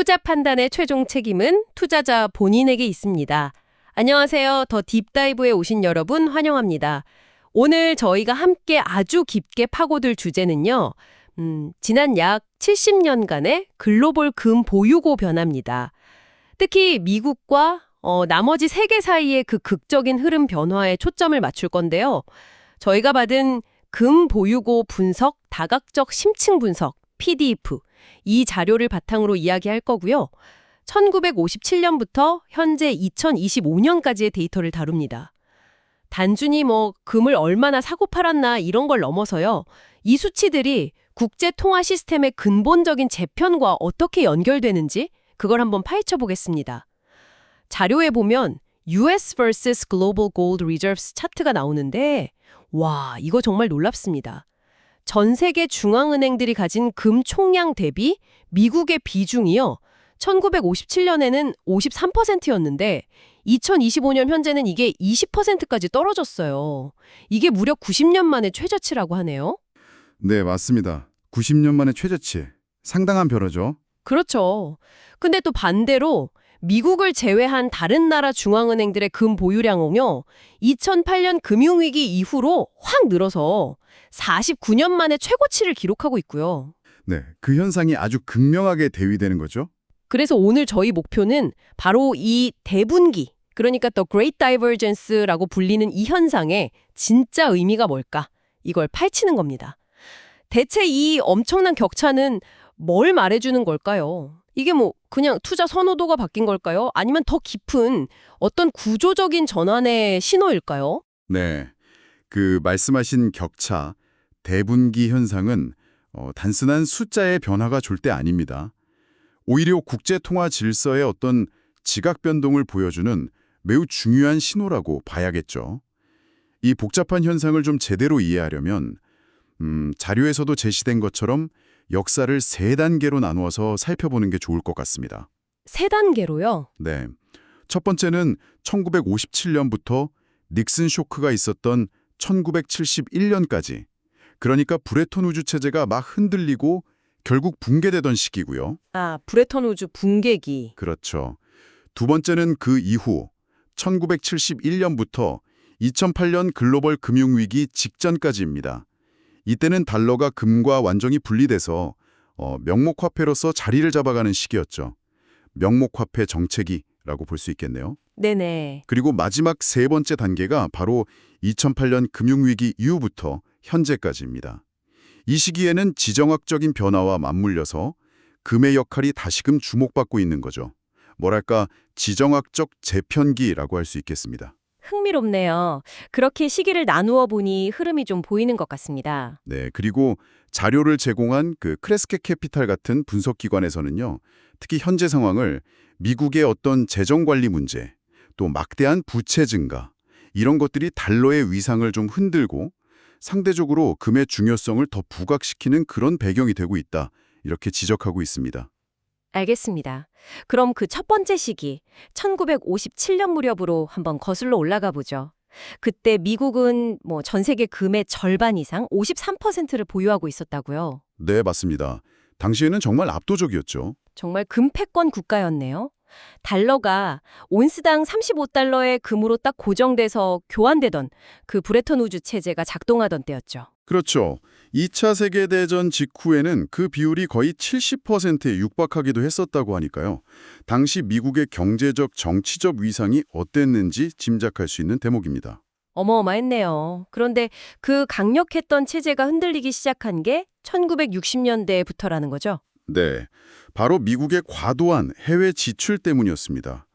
투자 판단의 최종 책임은 투자자 본인에게 있습니다. 안녕하세요. 더 딥다이브에 오신 여러분 환영합니다. 오늘 저희가 함께 아주 깊게 파고들 주제는요. 지난 약 70년간의 글로벌 금 보유고 변화입니다. 특히 미국과 나머지 세계 사이의 그 극적인 흐름 변화에 초점을 맞출 건데요. 저희가 받은 금 보유고 분석, 다각적 심층 분석, PDF, 이 자료를 바탕으로 이야기할 거고요. 1957년부터 현재 2025년까지의 데이터를 다룹니다. 단순히 금을 얼마나 사고 팔았나 이런 걸 넘어서요. 이 수치들이 국제 통화 시스템의 근본적인 재편과 어떻게 연결되는지 그걸 한번 파헤쳐 보겠습니다. 자료에 보면 US vs Global Gold Reserves 차트가 나오는데 와, 이거 정말 놀랍습니다. 전 세계 중앙은행들이 가진 금 총량 대비 미국의 비중이요. 1957년에는 53%였는데 2025년 현재는 이게 20%까지 떨어졌어요. 이게 무려 90년 만에 최저치라고 하네요. 네, 맞습니다. 90년 만의 최저치. 상당한 변화죠. 그렇죠. 근데 또 반대로 미국을 제외한 다른 나라 중앙은행들의 금 보유량은요. 2008년 금융위기 이후로 확 늘어서 49년 만에 최고치를 기록하고 있고요. 네, 그 현상이 아주 극명하게 대위되는 거죠. 그래서 오늘 저희 목표는 바로 이 대분기, 그러니까 The Great Divergence라고 불리는 이 현상의 진짜 의미가 뭘까? 이걸 파헤치는 겁니다. 대체 이 엄청난 격차는 뭘 말해주는 걸까요? 이게 그냥 투자 선호도가 바뀐 걸까요? 아니면 더 깊은 어떤 구조적인 전환의 신호일까요? 네, 그 말씀하신 격차, 대분기 현상은 단순한 숫자의 변화가 절대 아닙니다. 오히려 국제통화 질서의 어떤 지각 변동을 보여주는 매우 중요한 신호라고 봐야겠죠. 이 복잡한 현상을 좀 제대로 이해하려면 자료에서도 제시된 것처럼 역사를 세 단계로 나누어서 살펴보는 게 좋을 것 같습니다. 세 단계로요? 네. 첫 번째는 1957년부터 닉슨 쇼크가 있었던 1971년까지, 그러니까 브레턴 우주 체제가 막 흔들리고 결국 붕괴되던 시기고요. 아, 브레턴 우주 붕괴기. 그렇죠. 두 번째는 그 이후 1971년부터 2008년 글로벌 금융위기 직전까지입니다. 이때는 달러가 금과 완전히 분리돼서 명목화폐로서 자리를 잡아가는 시기였죠. 명목화폐 정체기라고 볼 수 있겠네요. 네네. 그리고 마지막 세 번째 단계가 바로 2008년 금융위기 이후부터 현재까지입니다. 이 시기에는 지정학적인 변화와 맞물려서 금의 역할이 다시금 주목받고 있는 거죠. 뭐랄까 지정학적 재편기라고 할 수 있겠습니다. 흥미롭네요. 그렇게 시기를 나누어 보니 흐름이 좀 보이는 것 같습니다. 네, 그리고 자료를 제공한 그 크레스케 캐피탈 같은 분석기관에서는요. 특히 현재 상황을 미국의 어떤 재정관리 문제, 또 막대한 부채 증가, 이런 것들이 달러의 위상을 좀 흔들고 상대적으로 금의 중요성을 더 부각시키는 그런 배경이 되고 있다. 이렇게 지적하고 있습니다. 알겠습니다. 그럼 그 첫 번째 시기, 1957년 무렵으로 한번 거슬러 올라가 보죠. 그때 미국은 전 세계 금의 절반 이상, 53%를 보유하고 있었다고요. 네, 맞습니다. 당시에는 정말 압도적이었죠. 정말 금패권 국가였네요. 달러가 온스당 35달러의 금으로 딱 고정돼서 교환되던 그 브레턴 우주 체제가 작동하던 때였죠. 그렇죠. 2차 세계대전 직후에는 그 비율이 거의 70%에 육박하기도 했었다고 하니까요. 당시 미국의 경제적, 정치적 위상이 어땠는지 짐작할 수 있는 대목입니다. 어마어마했네요. 그런데 그 강력했던 체제가 흔들리기 시작한 게 1960년대부터라는 거죠. 네, 바로 미국의 과도한 해외 지출 때문이었습니다.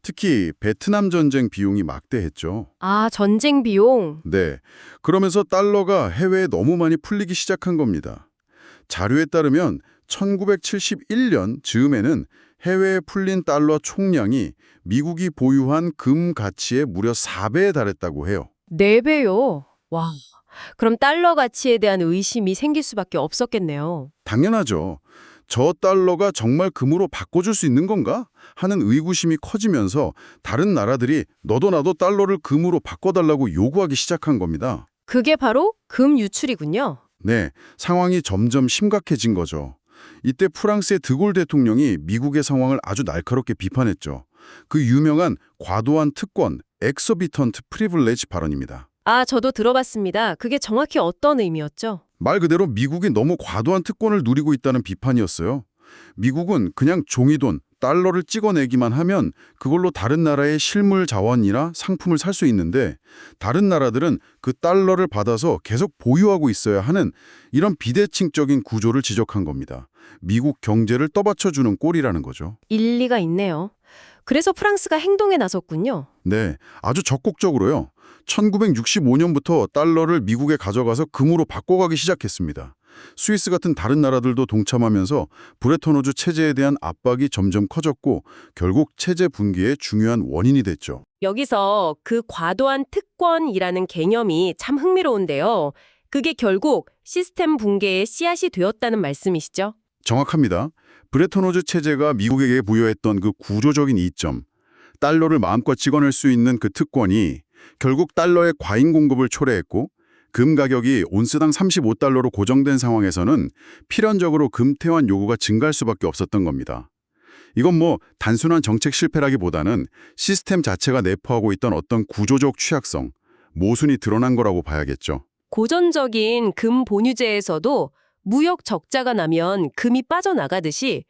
특히 베트남 전쟁 비용이 막대했죠. 아, 전쟁 비용. 네, 그러면서 달러가 해외에 너무 많이 풀리기 시작한 겁니다. 자료에 따르면 1971년 즈음에는 해외에 풀린 달러 총량이 미국이 보유한 금 가치의 무려 4배에 달했다고 해요. 4배요. 와. 그럼 달러 가치에 대한 의심이 생길 수밖에 없었겠네요. 당연하죠. 저 달러가 정말 금으로 바꿔줄 수 있는 건가? 하는 의구심이 커지면서 다른 나라들이 너도 나도 달러를 금으로 바꿔달라고 요구하기 시작한 겁니다. 그게 바로 금 유출이군요. 네, 상황이 점점 심각해진 거죠. 이때 프랑스의 드골 대통령이 미국의 상황을 아주 날카롭게 비판했죠. 그 유명한 과도한 특권, 엑소비턴트 프리빌리지 발언입니다. 아, 저도 들어봤습니다. 그게 정확히 어떤 의미였죠? 말 그대로 미국이 너무 과도한 특권을 누리고 있다는 비판이었어요. 미국은 그냥 종이돈, 달러를 찍어내기만 하면 그걸로 다른 나라의 실물 자원이나 상품을 살 수 있는데 다른 나라들은 그 달러를 받아서 계속 보유하고 있어야 하는 이런 비대칭적인 구조를 지적한 겁니다. 미국 경제를 떠받쳐주는 꼴이라는 거죠. 일리가 있네요. 그래서 프랑스가 행동에 나섰군요. 네, 아주 적극적으로요. 1965년부터 달러를 미국에 가져가서 금으로 바꿔가기 시작했습니다. 스위스 같은 다른 나라들도 동참하면서 브레톤우즈 체제에 대한 압박이 점점 커졌고 결국 체제 붕괴의 중요한 원인이 됐죠. 여기서 그 과도한 특권이라는 개념이 참 흥미로운데요. 그게 결국 시스템 붕괴의 씨앗이 되었다는 말씀이시죠? 정확합니다. 브레톤우즈 체제가 미국에게 부여했던 그 구조적인 이점, 달러를 마음껏 찍어낼 수 있는 그 특권이 결국 달러의 과잉 공급을 초래했고 금 가격이 온스당 35달러로 고정된 상황에서는 필연적으로 금태환 요구가 증가할 수밖에 없었던 겁니다. 이건 뭐 단순한 정책 실패라기보다는 시스템 자체가 내포하고 있던 어떤 구조적 취약성, 모순이 드러난 거라고 봐야겠죠. 고전적인 금 본유제에서도 무역 적자가 나면 금이 빠져나가듯이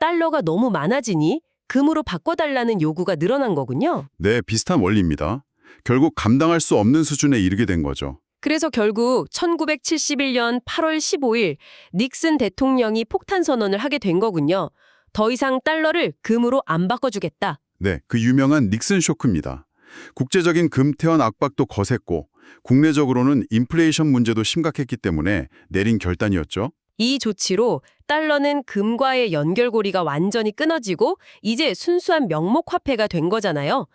달러가 너무 많아지니 금으로 바꿔달라는 요구가 늘어난 거군요. 네, 비슷한 원리입니다. 결국 감당할 수 없는 수준에 이르게 된 거죠. 그래서 결국 1971년 8월 15일 닉슨 대통령이 폭탄 선언을 하게 된 거군요. 더 이상 달러를 금으로 안 바꿔주겠다. 네, 그 유명한 닉슨 쇼크입니다. 국제적인 금태환 압박도 거셌고 국내적으로는 인플레이션 문제도 심각했기 때문에 내린 결단이었죠. 이 조치로 달러는 금과의 연결고리가 완전히 끊어지고 이제 순수한 명목 화폐가 된 거잖아요.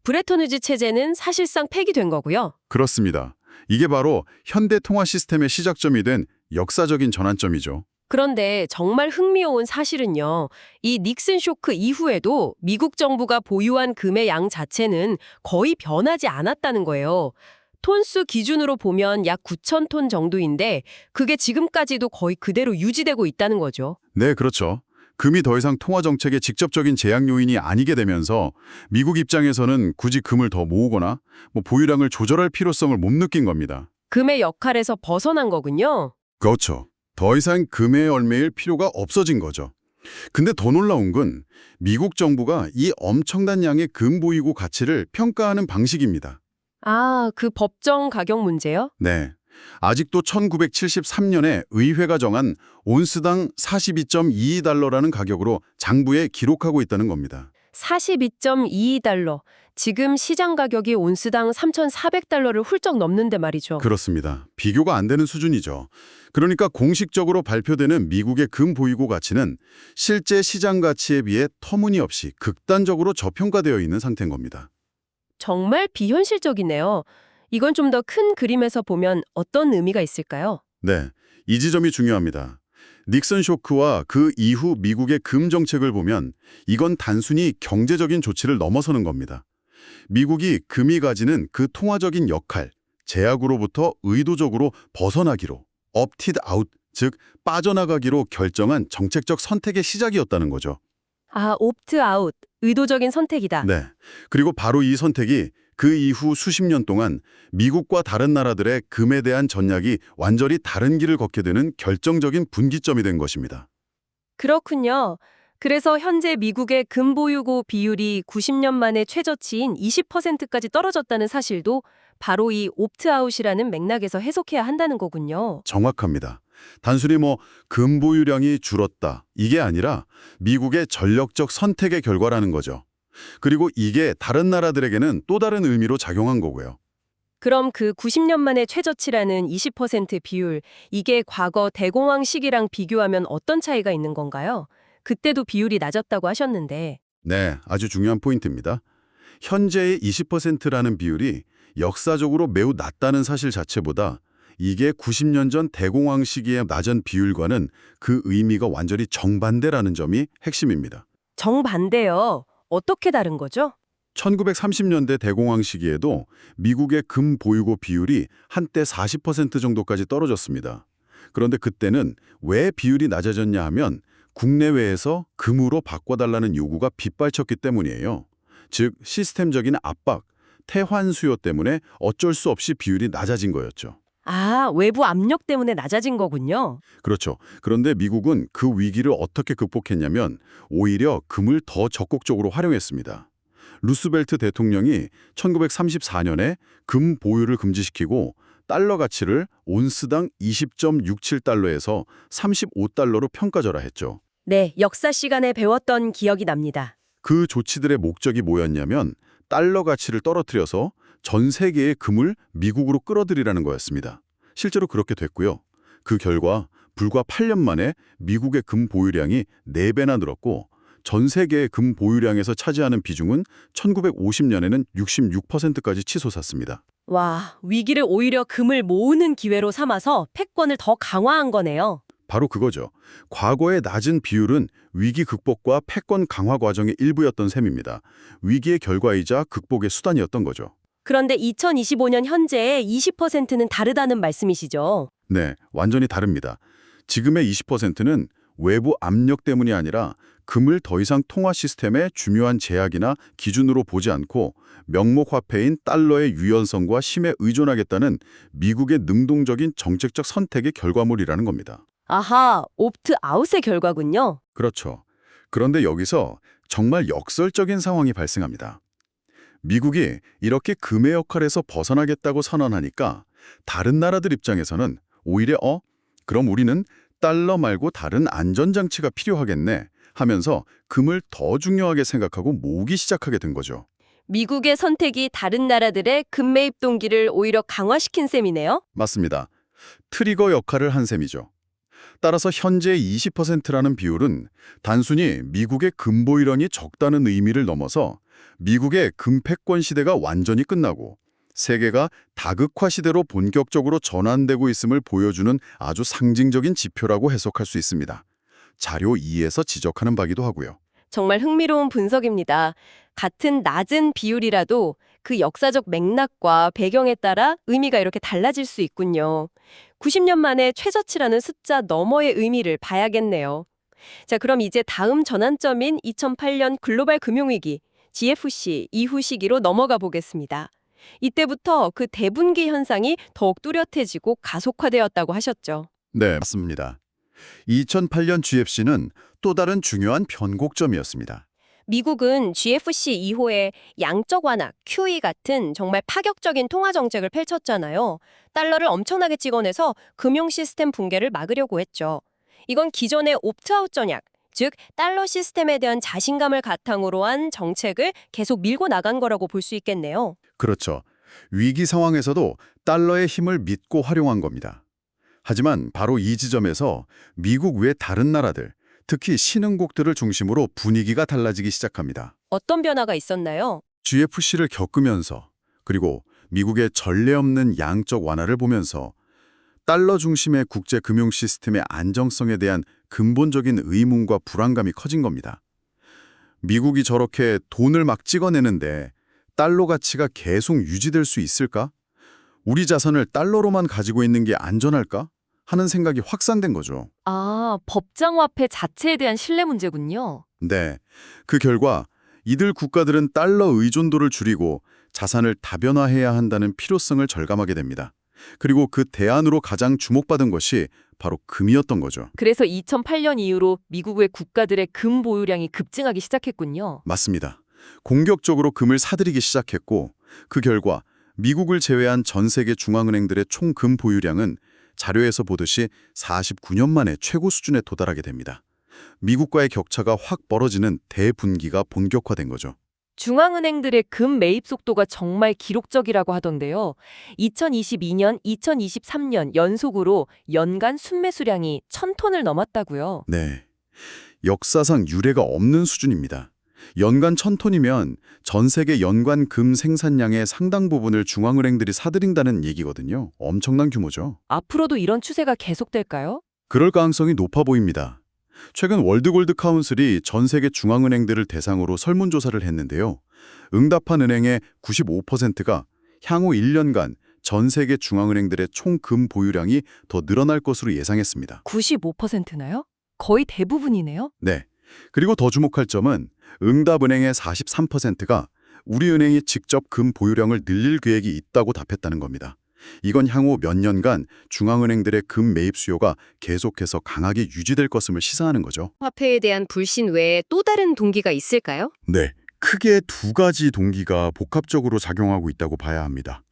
브레톤우즈 체제는 사실상 폐기된 거고요. 그렇습니다. 이게 바로 현대 통화 시스템의 시작점이 된 역사적인 전환점이죠. 그런데 정말 흥미로운 사실은요. 이 닉슨 쇼크 이후에도 미국 정부가 보유한 금의 양 자체는 거의 변하지 않았다는 거예요. 톤수 기준으로 보면 약 9,000톤 정도인데 그게 지금까지도 거의 그대로 유지되고 있다는 거죠. 네, 그렇죠. 금이 더 이상 통화 정책의 직접적인 제약 요인이 아니게 되면서 미국 입장에서는 굳이 금을 더 모으거나 보유량을 조절할 필요성을 못 느낀 겁니다. 금의 역할에서 벗어난 거군요. 그렇죠. 더 이상 금에 얽매일 필요가 없어진 거죠. 근데 더 놀라운 건 미국 정부가 이 엄청난 양의 금 보유고 가치를 평가하는 방식입니다. 아, 그 법정 가격 문제요? 네. 아직도 1973년에 의회가 정한 온스당 42.22달러라는 가격으로 장부에 기록하고 있다는 겁니다. 42.22달러. 지금 시장 가격이 온스당 3,400달러를 훌쩍 넘는데 말이죠. 그렇습니다. 비교가 안 되는 수준이죠. 그러니까 공식적으로 발표되는 미국의 금 보유고 가치는 실제 시장 가치에 비해 터무니없이 극단적으로 저평가되어 있는 상태인 겁니다. 정말 비현실적이네요. 이건 좀 더 큰 그림에서 보면 어떤 의미가 있을까요? 네, 이 지점이 중요합니다. 닉슨 쇼크와 그 이후 미국의 금 정책을 보면 이건 단순히 경제적인 조치를 넘어서는 겁니다. 미국이 금이 가지는 그 통화적인 역할, 제약으로부터 의도적으로 벗어나기로, opted out, 즉 빠져나가기로 결정한 정책적 선택의 시작이었다는 거죠. 아, 옵트 아웃. 의도적인 선택이다. 네. 그리고 바로 이 선택이 그 이후 수십 년 동안 미국과 다른 나라들의 금에 대한 전략이 완전히 다른 길을 걷게 되는 결정적인 분기점이 된 것입니다. 그렇군요. 그래서 현재 미국의 금 보유고 비율이 90년 만에 최저치인 20%까지 떨어졌다는 사실도 바로 이 옵트아웃이라는 맥락에서 해석해야 한다는 거군요. 정확합니다. 단순히 금 보유량이 줄었다, 이게 아니라 미국의 전력적 선택의 결과라는 거죠. 그리고 이게 다른 나라들에게는 또 다른 의미로 작용한 거고요. 그럼 그 90년 만에 최저치라는 20% 비율, 이게 과거 대공황 시기랑 비교하면 어떤 차이가 있는 건가요? 그때도 비율이 낮았다고 하셨는데. 네, 아주 중요한 포인트입니다. 현재의 20%라는 비율이 역사적으로 매우 낮다는 사실 자체보다 이게 90년 전 대공황 시기의 낮은 비율과는 그 의미가 완전히 정반대라는 점이 핵심입니다. 정반대요. 어떻게 다른 거죠? 1930년대 대공황 시기에도 미국의 금 보유고 비율이 한때 40% 정도까지 떨어졌습니다. 그런데 그때는 왜 비율이 낮아졌냐 하면 국내외에서 금으로 바꿔달라는 요구가 빗발쳤기 때문이에요. 즉 시스템적인 압박, 태환 수요 때문에 어쩔 수 없이 비율이 낮아진 거였죠. 아, 외부 압력 때문에 낮아진 거군요. 그렇죠. 그런데 미국은 그 위기를 어떻게 극복했냐면 오히려 금을 더 적극적으로 활용했습니다. 루스벨트 대통령이 1934년에 금 보유를 금지시키고 달러 가치를 온스당 20.67달러에서 35달러로 평가절하했죠. 네, 역사 시간에 배웠던 기억이 납니다. 그 조치들의 목적이 뭐였냐면 달러 가치를 떨어뜨려서 전 세계의 금을 미국으로 끌어들이라는 거였습니다. 실제로 그렇게 됐고요. 그 결과 불과 8년 만에 미국의 금 보유량이 4배나 늘었고 전 세계의 금 보유량에서 차지하는 비중은 1950년에는 66%까지 치솟았습니다. 와, 위기를 오히려 금을 모으는 기회로 삼아서 패권을 더 강화한 거네요. 바로 그거죠. 과거의 낮은 비율은 위기 극복과 패권 강화 과정의 일부였던 셈입니다. 위기의 결과이자 극복의 수단이었던 거죠. 그런데 2025년 현재의 20%는 다르다는 말씀이시죠? 네, 완전히 다릅니다. 지금의 20%는 외부 압력 때문이 아니라 금을 더 이상 통화 시스템의 중요한 제약이나 기준으로 보지 않고 명목 화폐인 달러의 유연성과 힘에 의존하겠다는 미국의 능동적인 정책적 선택의 결과물이라는 겁니다. 아하, 옵트아웃의 결과군요. 그렇죠. 그런데 여기서 정말 역설적인 상황이 발생합니다. 미국이 이렇게 금의 역할에서 벗어나겠다고 선언하니까 다른 나라들 입장에서는 오히려 그럼 우리는 달러 말고 다른 안전장치가 필요하겠네 하면서 금을 더 중요하게 생각하고 모으기 시작하게 된 거죠. 미국의 선택이 다른 나라들의 금매입 동기를 오히려 강화시킨 셈이네요. 맞습니다. 트리거 역할을 한 셈이죠. 따라서 현재 20%라는 비율은 단순히 미국의 금보유량이 적다는 의미를 넘어서 미국의 금패권 시대가 완전히 끝나고 세계가 다극화 시대로 본격적으로 전환되고 있음을 보여주는 아주 상징적인 지표라고 해석할 수 있습니다. 자료 2에서 지적하는 바기도 하고요. 정말 흥미로운 분석입니다. 같은 낮은 비율이라도 그 역사적 맥락과 배경에 따라 의미가 이렇게 달라질 수 있군요. 90년 만에 최저치라는 숫자 너머의 의미를 봐야겠네요. 자, 그럼 이제 다음 전환점인 2008년 글로벌 금융위기, GFC 이후 시기로 넘어가 보겠습니다. 이때부터 그 대분기 현상이 더욱 뚜렷해지고 가속화되었다고 하셨죠. 네, 맞습니다. 2008년 GFC는 또 다른 중요한 변곡점이었습니다. 미국은 GFC 이후에 양적 완화, QE 같은 정말 파격적인 통화 정책을 펼쳤잖아요. 달러를 엄청나게 찍어내서 금융 시스템 붕괴를 막으려고 했죠. 이건 기존의 옵트아웃 전략, 즉 달러 시스템에 대한 자신감을 바탕으로 한 정책을 계속 밀고 나간 거라고 볼 수 있겠네요. 그렇죠. 위기 상황에서도 달러의 힘을 믿고 활용한 겁니다. 하지만 바로 이 지점에서 미국 외 다른 나라들, 특히 신흥국들을 중심으로 분위기가 달라지기 시작합니다. 어떤 변화가 있었나요? GFC를 겪으면서 그리고 미국의 전례 없는 양적 완화를 보면서 달러 중심의 국제 금융 시스템의 안정성에 대한 근본적인 의문과 불안감이 커진 겁니다. 미국이 저렇게 돈을 막 찍어내는데 달러 가치가 계속 유지될 수 있을까? 우리 자산을 달러로만 가지고 있는 게 안전할까? 하는 생각이 확산된 거죠. 아, 법정화폐 자체에 대한 신뢰 문제군요. 네, 그 결과 이들 국가들은 달러 의존도를 줄이고 자산을 다변화해야 한다는 필요성을 절감하게 됩니다. 그리고 그 대안으로 가장 주목받은 것이 바로 금이었던 거죠. 그래서 2008년 이후로 미국의 국가들의 금 보유량이 급증하기 시작했군요. 맞습니다. 공격적으로 금을 사들이기 시작했고 그 결과 미국을 제외한 전 세계 중앙은행들의 총 금 보유량은 자료에서 보듯이 49년 만에 최고 수준에 도달하게 됩니다. 미국과의 격차가 확 벌어지는 대분기가 본격화된 거죠. 중앙은행들의 금 매입 속도가 정말 기록적이라고 하던데요. 2022년, 2023년 연속으로 연간 순매수량이 1,000톤을 넘었다고요. 네, 역사상 유례가 없는 수준입니다. 연간 1,000톤이면 전 세계 연간 금 생산량의 상당 부분을 중앙은행들이 사들인다는 얘기거든요. 엄청난 규모죠. 앞으로도 이런 추세가 계속될까요? 그럴 가능성이 높아 보입니다. 최근 월드골드 카운슬이 전 세계 중앙은행들을 대상으로 설문조사를 했는데요. 응답한 은행의 95%가 향후 1년간 전 세계 중앙은행들의 총 금 보유량이 더 늘어날 것으로 예상했습니다. 95%나요? 거의 대부분이네요. 네. 그리고 더 주목할 점은 응답은행의 43%가 우리은행이 직접 금 보유량을 늘릴 계획이 있다고 답했다는 겁니다. 이건 향후 몇 년간 중앙은행들의 금 매입 수요가 계속해서 강하게 유지될 것임을 시사하는 거죠. 화폐에 대한 불신 외에 또 다른 동기가 있을까요? 네, 크게 두 가지 동기가 복합적으로 작용하고 있다고 봐야 합니다.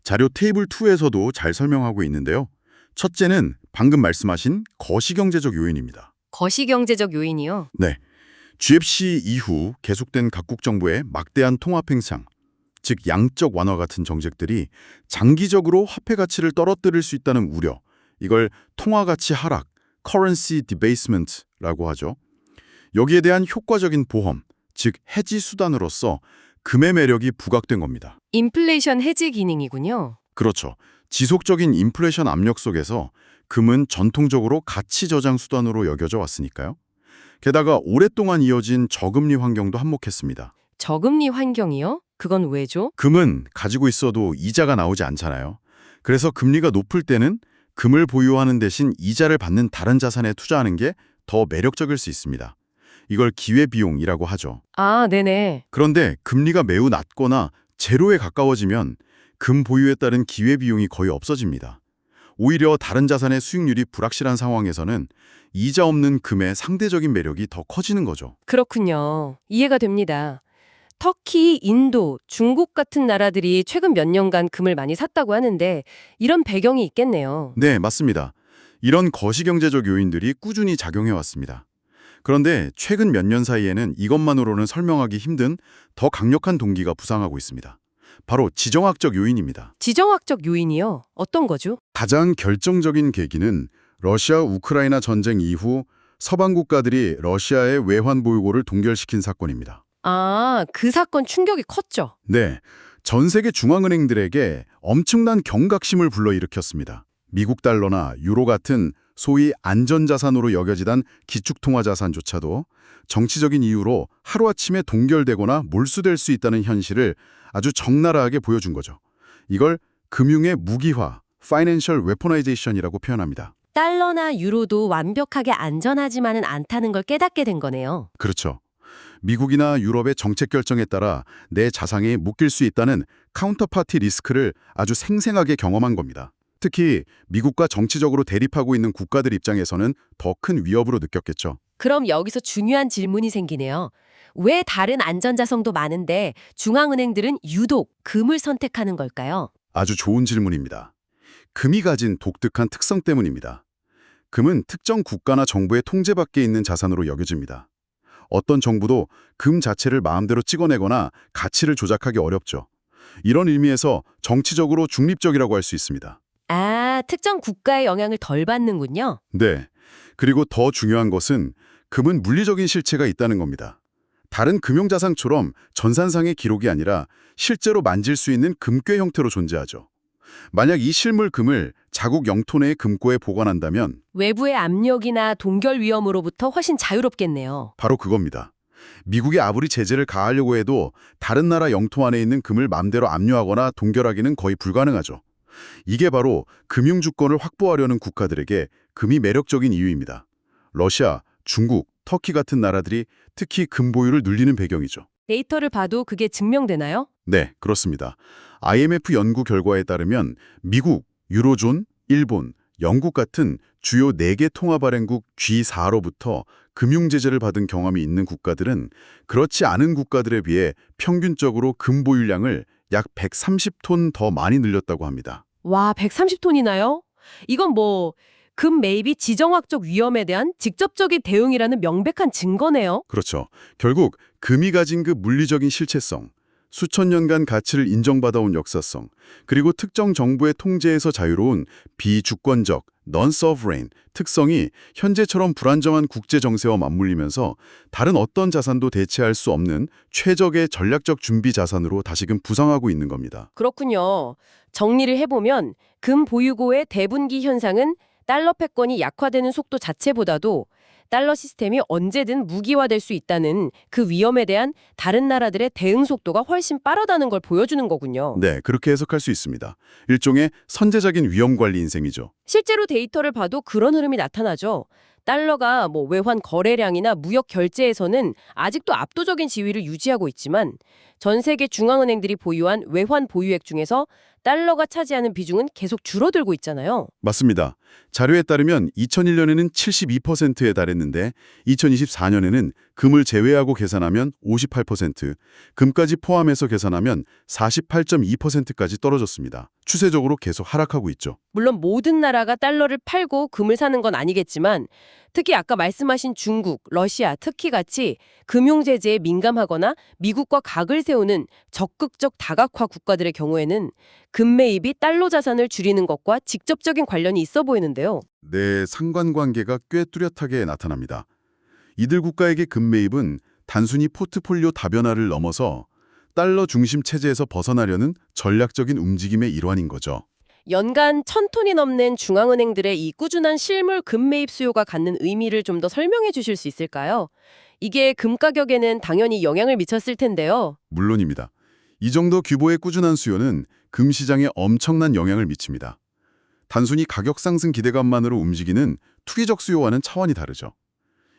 자료 테이블 2에서도 잘 설명하고 있는데요. 첫째는 방금 말씀하신 거시경제적 요인입니다. 거시경제적 요인이요. 네, GFC 이후 계속된 각국 정부의 막대한 통합 행상, 즉 양적 완화 같은 정책들이 장기적으로 화폐 가치를 떨어뜨릴 수 있다는 우려, 이걸 통화 가치 하락, currency debasement라고 하죠. 여기에 대한 효과적인 보험, 즉 해지 수단으로서 금의 매력이 부각된 겁니다. 인플레이션 해지 기능이군요. 그렇죠. 지속적인 인플레이션 압력 속에서 금은 전통적으로 가치 저장 수단으로 여겨져 왔으니까요. 게다가 오랫동안 이어진 저금리 환경도 한몫했습니다. 저금리 환경이요? 그건 왜죠? 금은 가지고 있어도 이자가 나오지 않잖아요. 그래서 금리가 높을 때는 금을 보유하는 대신 이자를 받는 다른 자산에 투자하는 게 더 매력적일 수 있습니다. 이걸 기회비용이라고 하죠. 아, 네네. 그런데 금리가 매우 낮거나 제로에 가까워지면 금 보유에 따른 기회비용이 거의 없어집니다. 오히려 다른 자산의 수익률이 불확실한 상황에서는 이자 없는 금의 상대적인 매력이 더 커지는 거죠. 그렇군요. 이해가 됩니다. 터키, 인도, 중국 같은 나라들이 최근 몇 년간 금을 많이 샀다고 하는데 이런 배경이 있겠네요. 네, 맞습니다. 이런 거시경제적 요인들이 꾸준히 작용해왔습니다. 그런데 최근 몇 년 사이에는 이것만으로는 설명하기 힘든 더 강력한 동기가 부상하고 있습니다. 바로 지정학적 요인입니다. 지정학적 요인이요? 어떤 거죠? 가장 결정적인 계기는 러시아 우크라이나 전쟁 이후 서방 국가들이 러시아의 외환 보유고를 동결시킨 사건입니다. 아, 그 사건 충격이 컸죠. 네, 전 세계 중앙은행들에게 엄청난 경각심을 불러일으켰습니다. 미국 달러나 유로 같은 소위 안전자산으로 여겨지던 기축통화자산조차도 정치적인 이유로 하루아침에 동결되거나 몰수될 수 있다는 현실을 아주 적나라하게 보여준 거죠. 이걸 금융의 무기화, Financial Weaponization이라고 표현합니다. 달러나 유로도 완벽하게 안전하지만은 않다는 걸 깨닫게 된 거네요. 그렇죠. 미국이나 유럽의 정책 결정에 따라 내 자산이 묶일 수 있다는 카운터파티 리스크를 아주 생생하게 경험한 겁니다. 특히 미국과 정치적으로 대립하고 있는 국가들 입장에서는 더 큰 위협으로 느꼈겠죠. 그럼 여기서 중요한 질문이 생기네요. 왜 다른 안전자산도 많은데 중앙은행들은 유독 금을 선택하는 걸까요? 아주 좋은 질문입니다. 금이 가진 독특한 특성 때문입니다. 금은 특정 국가나 정부의 통제 밖에 있는 자산으로 여겨집니다. 어떤 정부도 금 자체를 마음대로 찍어내거나 가치를 조작하기 어렵죠. 이런 의미에서 정치적으로 중립적이라고 할 수 있습니다. 아, 특정 국가의 영향을 덜 받는군요. 네. 그리고 더 중요한 것은 금은 물리적인 실체가 있다는 겁니다. 다른 금융자산처럼 전산상의 기록이 아니라 실제로 만질 수 있는 금괴 형태로 존재하죠. 만약 이 실물 금을 자국 영토 내의 금고에 보관한다면 외부의 압력이나 동결 위험으로부터 훨씬 자유롭겠네요. 바로 그겁니다. 미국이 아무리 제재를 가하려고 해도 다른 나라 영토 안에 있는 금을 맘대로 압류하거나 동결하기는 거의 불가능하죠. 이게 바로 금융주권을 확보하려는 국가들에게 금이 매력적인 이유입니다. 러시아, 중국, 터키 같은 나라들이 특히 금 보유를 늘리는 배경이죠. 데이터를 봐도 그게 증명되나요? 네, 그렇습니다. IMF 연구 결과에 따르면 미국, 유로존, 일본, 영국 같은 주요 4개 통화발행국 G4로부터 금융제재를 받은 경험이 있는 국가들은 그렇지 않은 국가들에 비해 평균적으로 금 보유량을 약 130톤 더 많이 늘렸다고 합니다. 와, 130톤이나요? 이건 뭐 금 매입이 지정학적 위험에 대한 직접적인 대응이라는 명백한 증거네요. 그렇죠. 결국 금이 가진 그 물리적인 실체성, 수천 년간 가치를 인정받아온 역사성, 그리고 특정 정부의 통제에서 자유로운 비주권적, non-sovereign 특성이 현재처럼 불안정한 국제 정세와 맞물리면서 다른 어떤 자산도 대체할 수 없는 최적의 전략적 준비 자산으로 다시금 부상하고 있는 겁니다. 그렇군요. 정리를 해보면 금 보유고의 대분기 현상은 달러 패권이 약화되는 속도 자체보다도 달러 시스템이 언제든 무기화될 수 있다는 그 위험에 대한 다른 나라들의 대응 속도가 훨씬 빠르다는 걸 보여주는 거군요. 네, 그렇게 해석할 수 있습니다. 일종의 선제적인 위험 관리 인생이죠. 실제로 데이터를 봐도 그런 흐름이 나타나죠. 달러가 외환 거래량이나 무역 결제에서는 아직도 압도적인 지위를 유지하고 있지만 전 세계 중앙은행들이 보유한 외환 보유액 중에서 달러가 차지하는 비중은 계속 줄어들고 있잖아요. 맞습니다. 자료에 따르면 2001년에는 72%에 달했는데 2024년에는 금을 제외하고 계산하면 58%, 금까지 포함해서 계산하면 48.2%까지 떨어졌습니다. 추세적으로 계속 하락하고 있죠. 물론 모든 나라가 달러를 팔고 금을 사는 건 아니겠지만 특히 아까 말씀하신 중국, 러시아, 터키 같이 금융 제재에 민감하거나 미국과 각을 세우는 적극적 다각화 국가들의 경우에는 금 매입이 달러 자산을 줄이는 것과 직접적인 관련이 있어 보이는데요. 네, 상관관계가 꽤 뚜렷하게 나타납니다. 이들 국가에게 금 매입은 단순히 포트폴리오 다변화를 넘어서 달러 중심 체제에서 벗어나려는 전략적인 움직임의 일환인 거죠. 연간 1,000톤이 넘는 중앙은행들의 이 꾸준한 실물 금 매입 수요가 갖는 의미를 좀 더 설명해 주실 수 있을까요? 이게 금 가격에는 당연히 영향을 미쳤을 텐데요. 물론입니다. 이 정도 규모의 꾸준한 수요는 금 시장에 엄청난 영향을 미칩니다. 단순히 가격 상승 기대감만으로 움직이는 투기적 수요와는 차원이 다르죠.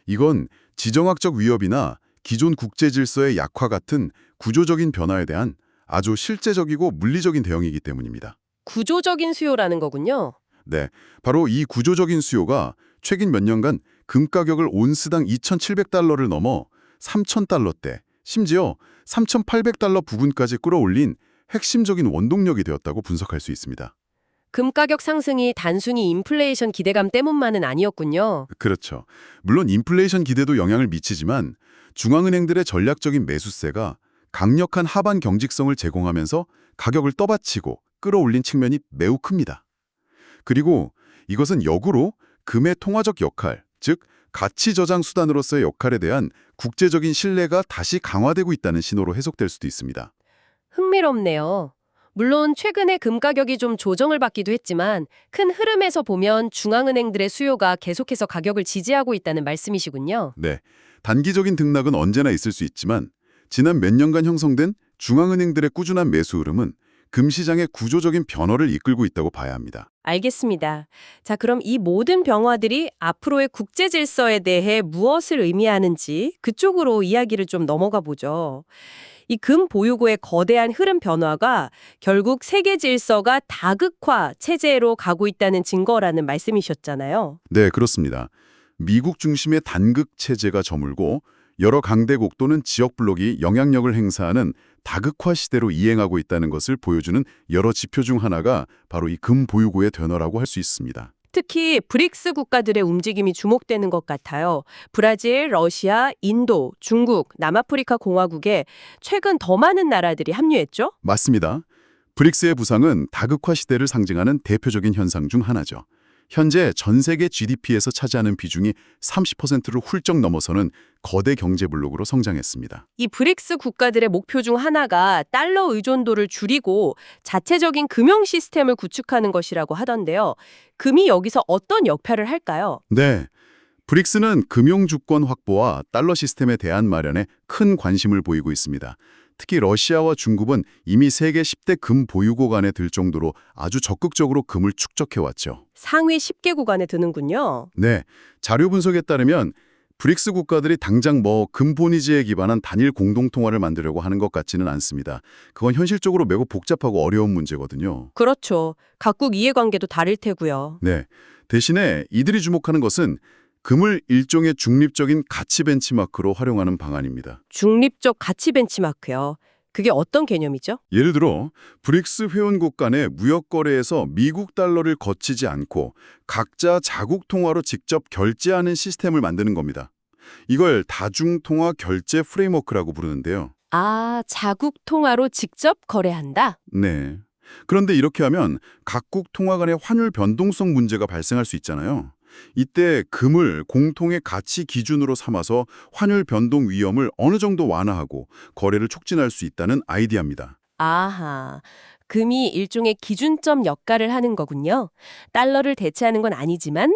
이건 지정학적 위협이나 기존 국제 질서의 약화 같은 구조적인 변화에 대한 아주 실제적이고 물리적인 대응이기 때문입니다. 구조적인 수요라는 거군요. 네, 바로 이 구조적인 수요가 최근 몇 년간 금 가격을 온스당 2,700달러를 넘어 3,000달러대, 심지어 3,800달러 부근까지 끌어올린 핵심적인 원동력이 되었다고 분석할 수 있습니다. 금 가격 상승이 단순히 인플레이션 기대감 때문만은 아니었군요. 그렇죠. 물론 인플레이션 기대도 영향을 미치지만 중앙은행들의 전략적인 매수세가 강력한 하반 경직성을 제공하면서 가격을 떠받치고 끌어올린 측면이 매우 큽니다. 그리고 이것은 역으로 금의 통화적 역할, 즉 가치 저장 수단으로서의 역할에 대한 국제적인 신뢰가 다시 강화되고 있다는 신호로 해석될 수도 있습니다. 흥미롭네요. 물론 최근에 금 가격이 좀 조정을 받기도 했지만 큰 흐름에서 보면 중앙은행들의 수요가 계속해서 가격을 지지하고 있다는 말씀이시군요. 네, 단기적인 등락은 언제나 있을 수 있지만 지난 몇 년간 형성된 중앙은행들의 꾸준한 매수 흐름은 금 시장의 구조적인 변화를 이끌고 있다고 봐야 합니다. 알겠습니다. 자, 그럼 이 모든 변화들이 앞으로의 국제 질서에 대해 무엇을 의미하는지 그쪽으로 이야기를 좀 넘어가 보죠. 이 금 보유고의 거대한 흐름 변화가 결국 세계 질서가 다극화 체제로 가고 있다는 증거라는 말씀이셨잖아요. 네, 그렇습니다. 미국 중심의 단극 체제가 저물고 여러 강대국 또는 지역 블록이 영향력을 행사하는 다극화 시대로 이행하고 있다는 것을 보여주는 여러 지표 중 하나가 바로 이 금 보유고의 변화라고 할 수 있습니다. 특히 브릭스 국가들의 움직임이 주목되는 것 같아요. 브라질, 러시아, 인도, 중국, 남아프리카 공화국에 최근 더 많은 나라들이 합류했죠? 맞습니다. 브릭스의 부상은 다극화 시대를 상징하는 대표적인 현상 중 하나죠. 현재 전 세계 GDP에서 차지하는 비중이 30%를 훌쩍 넘어서는 거대 경제 블록으로 성장했습니다. 이 브릭스 국가들의 목표 중 하나가 달러 의존도를 줄이고 자체적인 금융 시스템을 구축하는 것이라고 하던데요. 금이 여기서 어떤 역할을 할까요? 네, 브릭스는 금융 주권 확보와 달러 시스템의 대안 마련에 큰 관심을 보이고 있습니다. 특히 러시아와 중국은 이미 세계 10대 금 보유국 안에 들 정도로 아주 적극적으로 금을 축적해왔죠. 상위 10개국 안에 드는군요. 네, 자료 분석에 따르면 브릭스 국가들이 당장 금 보니지에 기반한 단일 공동통화를 만들려고 하는 것 같지는 않습니다. 그건 현실적으로 매우 복잡하고 어려운 문제거든요. 그렇죠. 각국 이해관계도 다를 테고요. 네, 대신에 이들이 주목하는 것은 금을 일종의 중립적인 가치 벤치마크로 활용하는 방안입니다. 중립적 가치 벤치마크요. 그게 어떤 개념이죠? 예를 들어 브릭스 회원국 간의 무역 거래에서 미국 달러를 거치지 않고 각자 자국 통화로 직접 결제하는 시스템을 만드는 겁니다. 이걸 다중통화 결제 프레임워크라고 부르는데요. 아, 자국 통화로 직접 거래한다? 네. 그런데 이렇게 하면 각국 통화 간의 환율 변동성 문제가 발생할 수 있잖아요. 이때 금을 공통의 가치 기준으로 삼아서 환율 변동 위험을 어느 정도 완화하고 거래를 촉진할 수 있다는 아이디어입니다. 아하, 금이 일종의 기준점 역할을 하는 거군요. 달러를 대체하는 건 아니지만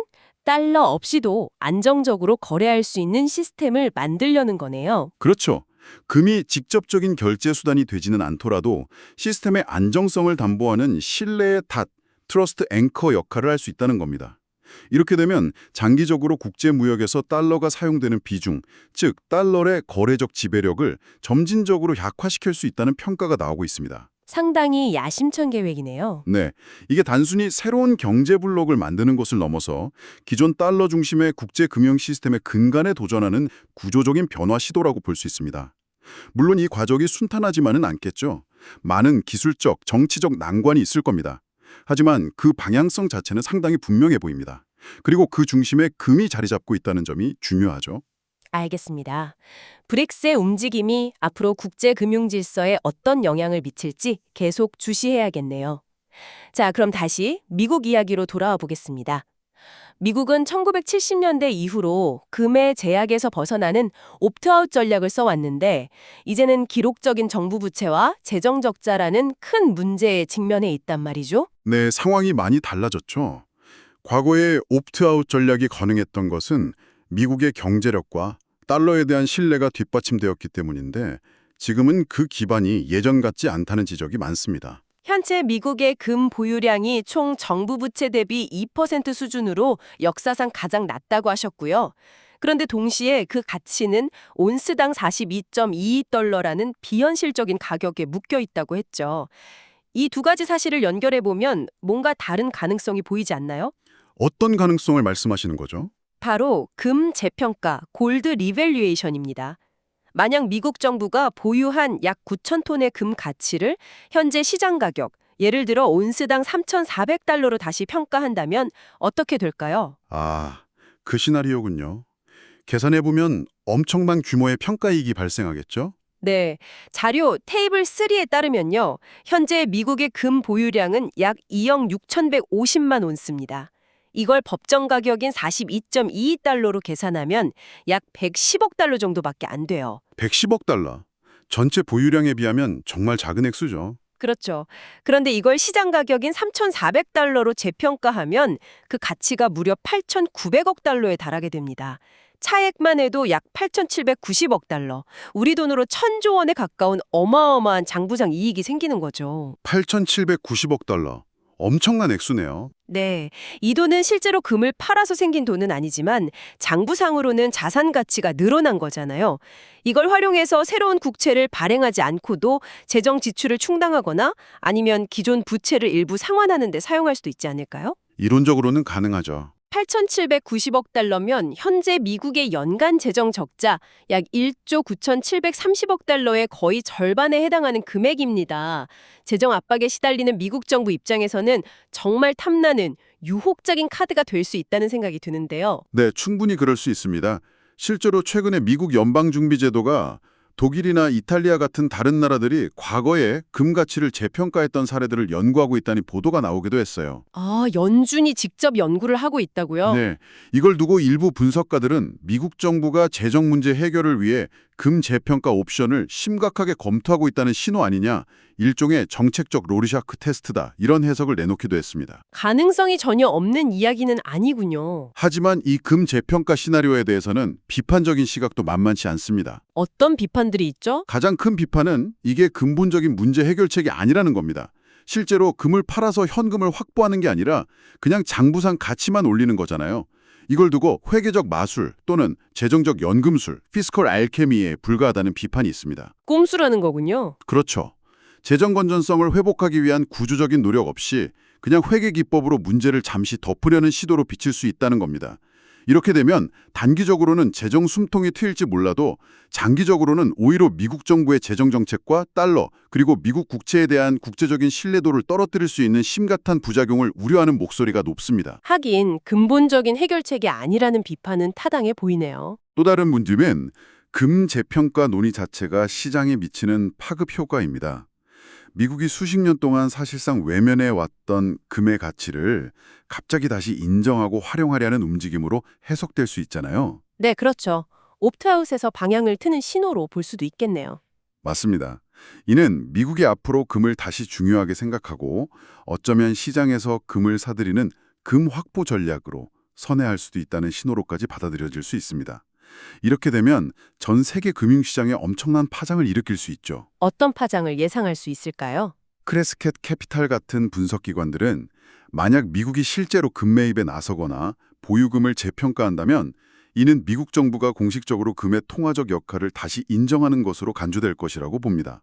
달러 없이도 안정적으로 거래할 수 있는 시스템을 만들려는 거네요. 그렇죠. 금이 직접적인 결제 수단이 되지는 않더라도 시스템의 안정성을 담보하는 신뢰의 닷, 트러스트 앵커 역할을 할 수 있다는 겁니다. 이렇게 되면 장기적으로 국제 무역에서 달러가 사용되는 비중, 즉 달러의 거래적 지배력을 점진적으로 약화시킬 수 있다는 평가가 나오고 있습니다. 상당히 야심찬 계획이네요. 네, 이게 단순히 새로운 경제 블록을 만드는 것을 넘어서 기존 달러 중심의 국제 금융 시스템의 근간에 도전하는 구조적인 변화 시도라고 볼 수 있습니다. 물론 이 과정이 순탄하지만은 않겠죠. 많은 기술적, 정치적 난관이 있을 겁니다. 하지만 그 방향성 자체는 상당히 분명해 보입니다. 그리고 그 중심에 금이 자리 잡고 있다는 점이 중요하죠. 알겠습니다. 브릭스의 움직임이 앞으로 국제 금융 질서에 어떤 영향을 미칠지 계속 주시해야겠네요. 자, 그럼 다시 미국 이야기로 돌아와 보겠습니다. 미국은 1970년대 이후로 금의 제약에서 벗어나는 옵트아웃 전략을 써왔는데 이제는 기록적인 정부 부채와 재정 적자라는 큰 문제에 직면해 있단 말이죠. 네, 상황이 많이 달라졌죠. 과거에 옵트아웃 전략이 가능했던 것은 미국의 경제력과 달러에 대한 신뢰가 뒷받침되었기 때문인데 지금은 그 기반이 예전 같지 않다는 지적이 많습니다. 현재 미국의 금 보유량이 총 정부 부채 대비 2% 수준으로 역사상 가장 낮다고 하셨고요. 그런데 동시에 그 가치는 온스당 42.22달러라는 비현실적인 가격에 묶여 있다고 했죠. 이 두 가지 사실을 연결해 보면 뭔가 다른 가능성이 보이지 않나요? 어떤 가능성을 말씀하시는 거죠? 바로 금 재평가, 골드 리밸류에이션입니다. 만약 미국 정부가 보유한 약 9천 톤의 금 가치를 현재 시장 가격, 예를 들어 온스당 3,400달러로 다시 평가한다면 어떻게 될까요? 아, 그 시나리오군요. 계산해보면 엄청난 규모의 평가이익이 발생하겠죠? 네, 자료 테이블 3에 따르면요. 현재 미국의 금 보유량은 약 2억 6,150만 온스입니다. 이걸 법정 가격인 42.22달러로 계산하면 약 110억 달러 정도밖에 안 돼요. 110억 달러. 전체 보유량에 비하면 정말 작은 액수죠. 그렇죠. 그런데 이걸 시장 가격인 3,400달러로 재평가하면 그 가치가 무려 8,900억 달러에 달하게 됩니다. 차액만 해도 약 8,790억 달러. 우리 돈으로 1,000조 원에 가까운 어마어마한 장부상 이익이 생기는 거죠. 8,790억 달러. 엄청난 액수네요. 네, 이 돈은 실제로 금을 팔아서 생긴 돈은 아니지만 장부상으로는 자산 가치가 늘어난 거잖아요. 이걸 활용해서 새로운 국채를 발행하지 않고도 재정 지출을 충당하거나 아니면 기존 부채를 일부 상환하는 데 사용할 수도 있지 않을까요? 이론적으로는 가능하죠. 8,790억 달러면 현재 미국의 연간 재정 적자 약 1조 9,730억 달러의 거의 절반에 해당하는 금액입니다. 재정 압박에 시달리는 미국 정부 입장에서는 정말 탐나는 유혹적인 카드가 될 수 있다는 생각이 드는데요. 네, 충분히 그럴 수 있습니다. 실제로 최근에 미국 연방준비제도가 독일이나 이탈리아 같은 다른 나라들이 과거에 금 가치를 재평가했던 사례들을 연구하고 있다니 보도가 나오기도 했어요. 아, 연준이 직접 연구를 하고 있다고요? 네, 이걸 두고 일부 분석가들은 미국 정부가 재정 문제 해결을 위해 금 재평가 옵션을 심각하게 검토하고 있다는 신호 아니냐, 일종의 정책적 로르샤크 테스트다, 이런 해석을 내놓기도 했습니다. 가능성이 전혀 없는 이야기는 아니군요. 하지만 이 금 재평가 시나리오에 대해서는 비판적인 시각도 만만치 않습니다. 어떤 비판들이 있죠? 가장 큰 비판은 이게 근본적인 문제 해결책이 아니라는 겁니다. 실제로 금을 팔아서 현금을 확보하는 게 아니라 그냥 장부상 가치만 올리는 거잖아요. 이걸 두고 회계적 마술 또는 재정적 연금술, 피스컬 알케미에 불과하다는 비판이 있습니다. 꼼수라는 거군요. 그렇죠. 재정 건전성을 회복하기 위한 구조적인 노력 없이 그냥 회계 기법으로 문제를 잠시 덮으려는 시도로 비칠 수 있다는 겁니다. 이렇게 되면 단기적으로는 재정 숨통이 트일지 몰라도 장기적으로는 오히려 미국 정부의 재정 정책과 달러 그리고 미국 국채에 대한 국제적인 신뢰도를 떨어뜨릴 수 있는 심각한 부작용을 우려하는 목소리가 높습니다. 하긴 근본적인 해결책이 아니라는 비판은 타당해 보이네요. 또 다른 문제는 금 재평가 논의 자체가 시장에 미치는 파급 효과입니다. 미국이 수십 년 동안 사실상 외면해 왔던 금의 가치를 갑자기 다시 인정하고 활용하려는 움직임으로 해석될 수 있잖아요. 네, 그렇죠. 옵트아웃에서 방향을 트는 신호로 볼 수도 있겠네요. 맞습니다. 이는 미국이 앞으로 금을 다시 중요하게 생각하고 어쩌면 시장에서 금을 사들이는 금 확보 전략으로 선회할 수도 있다는 신호로까지 받아들여질 수 있습니다. 이렇게 되면 전 세계 금융시장에 엄청난 파장을 일으킬 수 있죠. 어떤 파장을 예상할 수 있을까요? 크레스켓 캐피탈 같은 분석기관들은 만약 미국이 실제로 금 매입에 나서거나 보유금을 재평가한다면 이는 미국 정부가 공식적으로 금의 통화적 역할을 다시 인정하는 것으로 간주될 것이라고 봅니다.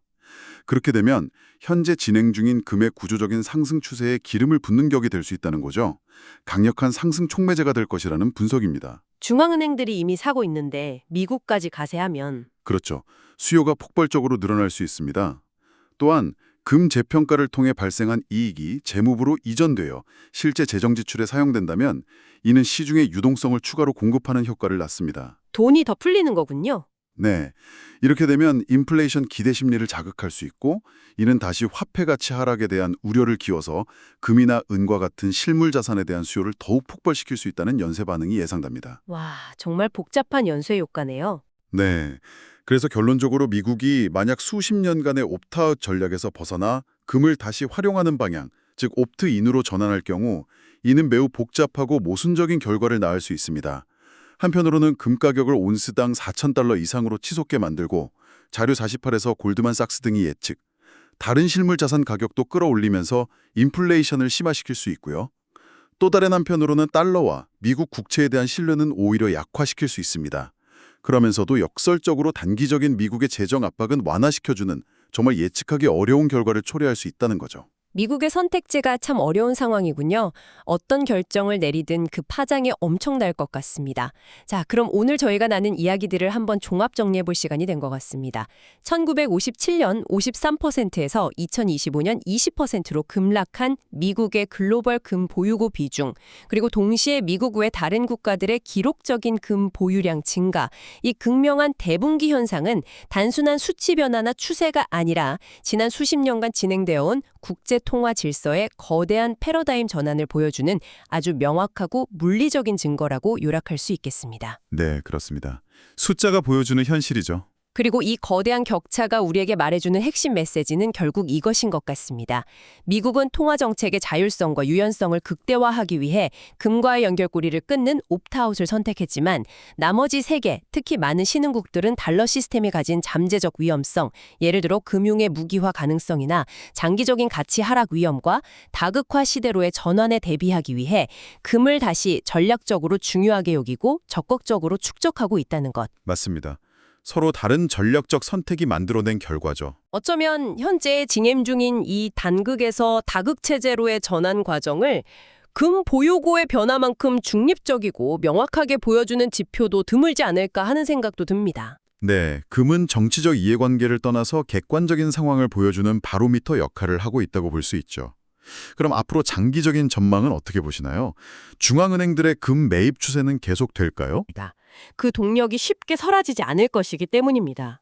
그렇게 되면 현재 진행 중인 금의 구조적인 상승 추세에 기름을 붓는 격이 될 수 있다는 거죠. 강력한 상승 촉매제가 될 것이라는 분석입니다. 중앙은행들이 이미 사고 있는데 미국까지 가세하면 그렇죠. 수요가 폭발적으로 늘어날 수 있습니다. 또한 금 재평가를 통해 발생한 이익이 재무부로 이전되어 실제 재정 지출에 사용된다면 이는 시중에 유동성을 추가로 공급하는 효과를 낳습니다. 돈이 더 풀리는 거군요. 네, 이렇게 되면 인플레이션 기대 심리를 자극할 수 있고 이는 다시 화폐 가치 하락에 대한 우려를 키워서 금이나 은과 같은 실물 자산에 대한 수요를 더욱 폭발시킬 수 있다는 연쇄 반응이 예상됩니다. 와, 정말 복잡한 연쇄 효과네요. 네, 그래서 결론적으로 미국이 만약 수십 년간의 옵트아웃 전략에서 벗어나 금을 다시 활용하는 방향, 즉 옵트인으로 전환할 경우 이는 매우 복잡하고 모순적인 결과를 낳을 수 있습니다. 한편으로는 금 가격을 온스당 4,000달러 이상으로 치솟게 만들고 자료 48에서 골드만삭스 등이 예측, 다른 실물 자산 가격도 끌어올리면서 인플레이션을 심화시킬 수 있고요. 또 다른 한편으로는 달러와 미국 국채에 대한 신뢰는 오히려 약화시킬 수 있습니다. 그러면서도 역설적으로 단기적인 미국의 재정 압박은 완화시켜주는 정말 예측하기 어려운 결과를 초래할 수 있다는 거죠. 미국의 선택지가 참 어려운 상황이군요. 어떤 결정을 내리든 그 파장이 엄청날 것 같습니다. 자, 그럼 오늘 저희가 나눈 이야기들을 한번 종합 정리해 볼 시간이 된 것 같습니다. 1957년 53%에서 2025년 20%로 급락한 미국의 글로벌 금 보유고 비중, 그리고 동시에 미국 외 다른 국가들의 기록적인 금 보유량 증가, 이 극명한 대분기 현상은 단순한 수치 변화나 추세가 아니라 지난 수십 년간 진행되어 온 국제 통화 질서의 거대한 패러다임 전환을 보여주는 아주 명확하고 물리적인 증거라고 요약할 수 있겠습니다. 네, 그렇습니다. 숫자가 보여주는 현실이죠. 그리고 이 거대한 격차가 우리에게 말해주는 핵심 메시지는 결국 이것인 것 같습니다. 미국은 통화 정책의 자율성과 유연성을 극대화하기 위해 금과의 연결고리를 끊는 옵트아웃을 선택했지만 나머지 세계, 특히 많은 신흥국들은 달러 시스템이 가진 잠재적 위험성, 예를 들어 금융의 무기화 가능성이나 장기적인 가치 하락 위험과 다극화 시대로의 전환에 대비하기 위해 금을 다시 전략적으로 중요하게 여기고 적극적으로 축적하고 있다는 것. 맞습니다. 서로 다른 전략적 선택이 만들어낸 결과죠. 어쩌면 현재 진행 중인 이 단극에서 다극 체제로의 전환 과정을 금 보유고의 변화만큼 중립적이고 명확하게 보여주는 지표도 드물지 않을까 하는 생각도 듭니다. 네, 금은 정치적 이해관계를 떠나서 객관적인 상황을 보여주는 바로미터 역할을 하고 있다고 볼 수 있죠. 그럼 앞으로 장기적인 전망은 어떻게 보시나요? 중앙은행들의 금 매입 추세는 계속될까요? 그 동력이 쉽게 사라지지 않을 것이기 때문입니다.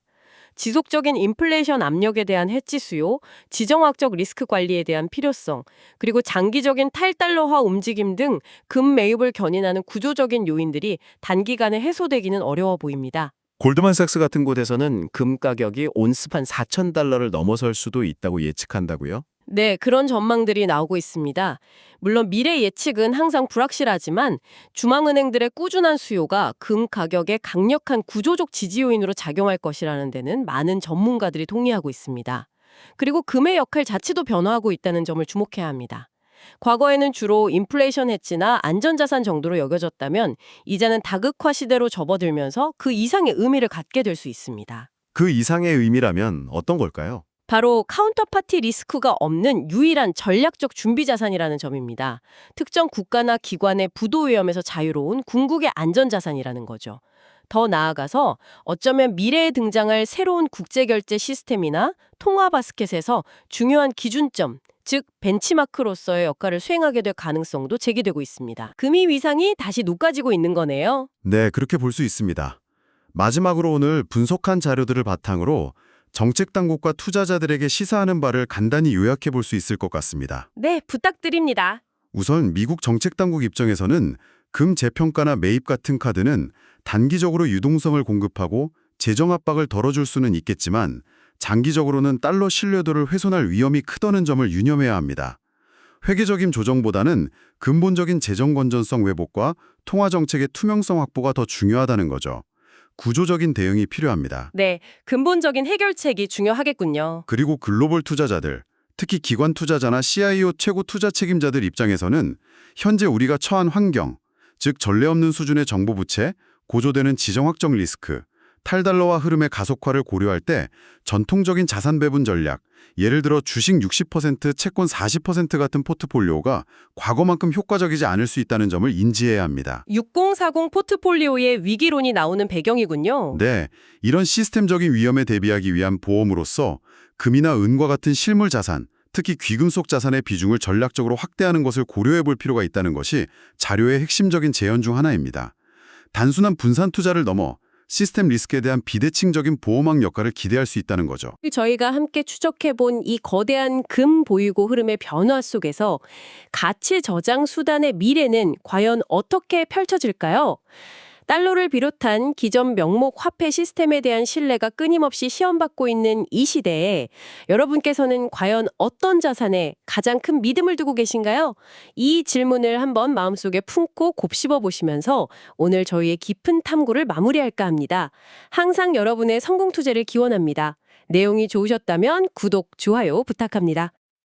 지속적인 인플레이션 압력에 대한 해지 수요, 지정학적 리스크 관리에 대한 필요성, 그리고 장기적인 탈달러화 움직임 등 금 매입을 견인하는 구조적인 요인들이 단기간에 해소되기는 어려워 보입니다. 골드만삭스 같은 곳에서는 금 가격이 온스판 4,000달러를 넘어설 수도 있다고 예측한다고요? 네, 그런 전망들이 나오고 있습니다. 물론 미래 예측은 항상 불확실하지만 중앙은행들의 꾸준한 수요가 금 가격에 강력한 구조적 지지 요인으로 작용할 것이라는 데는 많은 전문가들이 동의하고 있습니다. 그리고 금의 역할 자체도 변화하고 있다는 점을 주목해야 합니다. 과거에는 주로 인플레이션 해지나 안전자산 정도로 여겨졌다면 이제는 다극화 시대로 접어들면서 그 이상의 의미를 갖게 될 수 있습니다. 그 이상의 의미라면 어떤 걸까요? 바로 카운터파티 리스크가 없는 유일한 전략적 준비 자산이라는 점입니다. 특정 국가나 기관의 부도 위험에서 자유로운 궁극의 안전자산이라는 거죠. 더 나아가서 어쩌면 미래에 등장할 새로운 국제결제 시스템이나 통화 바스켓에서 중요한 기준점, 즉 벤치마크로서의 역할을 수행하게 될 가능성도 제기되고 있습니다. 금이 위상이 다시 높아지고 있는 거네요. 네, 그렇게 볼 수 있습니다. 마지막으로 오늘 분석한 자료들을 바탕으로 정책 당국과 투자자들에게 시사하는 바를 간단히 요약해 볼 수 있을 것 같습니다. 네, 부탁드립니다. 우선 미국 정책 당국 입장에서는 금 재평가나 매입 같은 카드는 단기적으로 유동성을 공급하고 재정 압박을 덜어줄 수는 있겠지만 장기적으로는 달러 신뢰도를 훼손할 위험이 크다는 점을 유념해야 합니다. 회계적인 조정보다는 근본적인 재정 건전성 회복과 통화 정책의 투명성 확보가 더 중요하다는 거죠. 구조적인 대응이 필요합니다. 네, 근본적인 해결책이 중요하겠군요. 그리고 글로벌 투자자들, 특히 기관 투자자나 CIO 최고 투자 책임자들 입장에서는 현재 우리가 처한 환경, 즉 전례 없는 수준의 정보 부채, 고조되는 지정 확정 리스크, 탈달러화 흐름의 가속화를 고려할 때 전통적인 자산 배분 전략, 예를 들어 주식 60%, 채권 40% 같은 포트폴리오가 과거만큼 효과적이지 않을 수 있다는 점을 인지해야 합니다. 6040 포트폴리오의 위기론이 나오는 배경이군요. 네, 이런 시스템적인 위험에 대비하기 위한 보험으로서 금이나 은과 같은 실물 자산, 특히 귀금속 자산의 비중을 전략적으로 확대하는 것을 고려해 볼 필요가 있다는 것이 자료의 핵심적인 제언 중 하나입니다. 단순한 분산 투자를 넘어 시스템 리스크에 대한 비대칭적인 보호막 역할을 기대할 수 있다는 거죠. 저희가 함께 추적해본 이 거대한 금 보유고 흐름의 변화 속에서 가치 저장 수단의 미래는 과연 어떻게 펼쳐질까요? 달러를 비롯한 기존 명목 화폐 시스템에 대한 신뢰가 끊임없이 시험받고 있는 이 시대에 여러분께서는 과연 어떤 자산에 가장 큰 믿음을 두고 계신가요? 이 질문을 한번 마음속에 품고 곱씹어 보시면서 오늘 저희의 깊은 탐구를 마무리할까 합니다. 항상 여러분의 성공 투자를 기원합니다. 내용이 좋으셨다면 구독, 좋아요 부탁합니다.